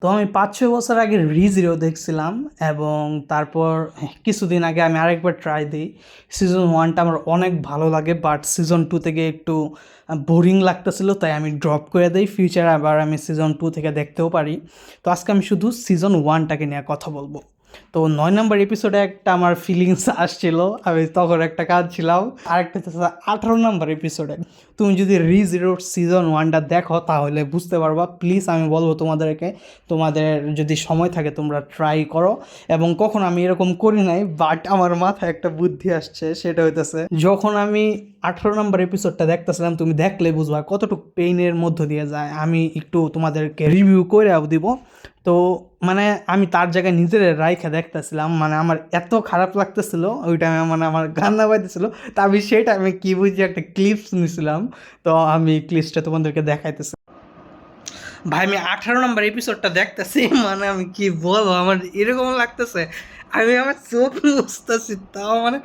তো আমি ৫-৬ বছর আগে রিজিরো দেখছিলাম এবং তারপর কিছুদিন আগে আমি আরেকবার ট্রাই দিই। সিজন 1টা আমার অনেক ভালো লাগে, বাট সিজন 2 থেকে একটু বোরিং লাগতেছিল, তাই আমি ড্রপ করে দেই। ফিউচারে আবার আমি সিজন 2 থেকে দেখতেও পারি। তো আজকে আমি শুধু সিজন 1টাকে নিয়ে কথা বলবো। তো ৯ নম্বর এপিসোডে একটা আমার ফিলিংস আসছিল, আমি তখন একটা কাজ ছিলাম। আরেকটা হচ্ছে ১৮ নম্বর এপিসোডে। তুমি যদি রিজিরোর সিজন 1টা দেখো তাহলে বুঝতে পারবা। প্লিজ আমি বলবো তোমাদেরকে, তোমাদের যদি সময় থাকে তোমরা ট্রাই করো। এবং কখন আমি এরকম করি নাই, বাট আমার মাথায় একটা বুদ্ধি আসছে, সেটা হইতেছে যখন আমি ১৮ নম্বর এপিসোডটা দেখতেছিলাম, তুমি দেখলে বুঝবা কতটুকু পেইনের মধ্য দিয়ে যায়। আমি একটু তোমাদেরকে রিভিউ করে দিব। তো মানে আমি তার জায়গায় নিজের রাইখা দেখতেছিলাম, মানে আমার এত খারাপ লাগতেছিল ওই টাইমে, মানে আমার কান্না পাইতেছিল। তা আমি সেই টাইমে কী বুঝি একটা ক্লিপস নিয়েছিলাম, তো আমি ক্লিপসটা তোমাদেরকে দেখাইতেছি। ভাই আমি ১৮ নম্বর এপিসোডটা দেখতেছি, মানে আমি কি বলবো, আমার এরকম লাগতেছে আমি আমার চোখ মুছতেছি, তাও মানে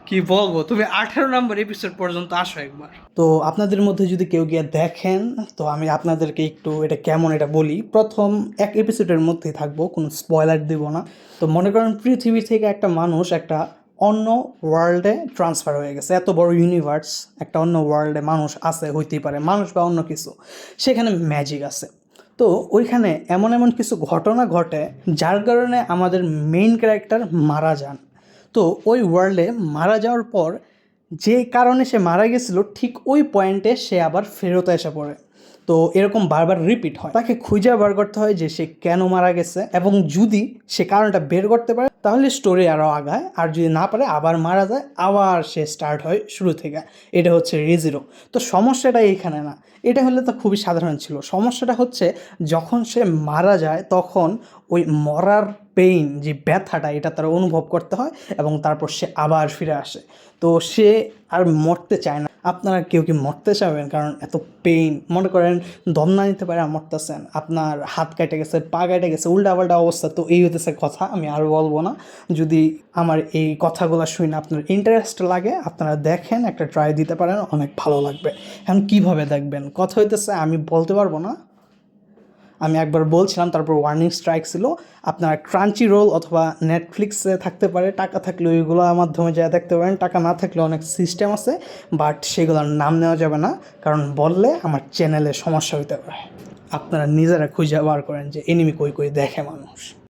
কি বলবো। তুমি ১৮ নম্বর এপিসোড পর্যন্ত আসো একবার। তো আপনাদের মধ্যে যদি কেউ গিয়ে দেখেন, তো আমি আপনাদেরকে একটু এটা কেমন এটা বলি। প্রথম এক এপিসোডের মধ্যেই থাকবো, কোনো স্পয়লার দেব না। তো মনে করেন পৃথিবী থেকে একটা মানুষ একটা অন্য ওয়ার্ল্ডে ট্রান্সফার হয়ে গেছে। এত বড় ইউনিভার্স, একটা অন্য ওয়ার্ল্ডে মানুষ আছে, হইতেই পারে মানুষ বা অন্য কিছু, সেখানে ম্যাজিক আছে। তো ওইখানে এমন এমন কিছু ঘটনা ঘটে যার কারণে আমাদের মেইন ক্যারেক্টার মারা যান। তো ওই ওয়ার্ল্ডে মারা যাওয়ার পর যে কারণে সে মারা গেছিলো, ঠিক ওই পয়েন্টে সে আবার ফেরত এসে পড়ে। তো এরকম বারবার রিপিট হয়, তাকে খুঁজে বার করতে হয় যে সে কেন মারা গেছে, এবং যদি সে কারণটা বের করতে পারে তাহলে স্টোরি আরও আগায়, আর যদি না পারে আবার মারা যায়, আবার সে স্টার্ট হয় শুরু থেকে। এটা হচ্ছে রিজিরো। তো সমস্যাটা এইখানে না, এটা হলে তো খুবই সাধারণ ছিল। সমস্যাটা হচ্ছে যখন সে মারা যায় তখন ওই মরার পেইন, যে ব্যথাটা, এটা তার অনুভব করতে হয় এবং তারপর সে আবার ফিরে আসে। তো সে আর মরতে চায় না। আপনারা কেউ কি মরতে চাবেন? কারণ এত পেইন, মনে করেন দম না নিতে পারে মরতেছেন, আপনার হাত কেটে গেছে, পা কেটে গেছে, উল্টাপাল্টা অবস্থা। তো এই হতেছে কথা, আমি আর বলবো না। যদি আমার এই কথাগুলো শুনে আপনার ইন্টারেস্ট লাগে, আপনারা দেখেন, একটা ট্রাই দিতে পারেন, অনেক ভালো লাগবে। এখন কীভাবে দেখবেন কথা হইতেছে আমি বলতে পারবো না। আমি একবার বলছিলাম, তারপর ওয়ার্নিং স্ট্রাইক ছিল। আপনারা ক্রাঞ্চি রোল অথবা নেটফ্লিক্সে থাকতে পারে, টাকা থাকলে ওইগুলোর মাধ্যমে যা দেখতে পারেন, টাকা না থাকলে অনেক সিস্টেম আছে, বাট সেগুলোর নাম নেওয়া যাবে না, কারণ বললে আমার চ্যানেলে সমস্যা হইতে পারে। আপনারা নিজেরা খুঁজে বার করেন যে এনিমি কই কই দেখে মানুষ।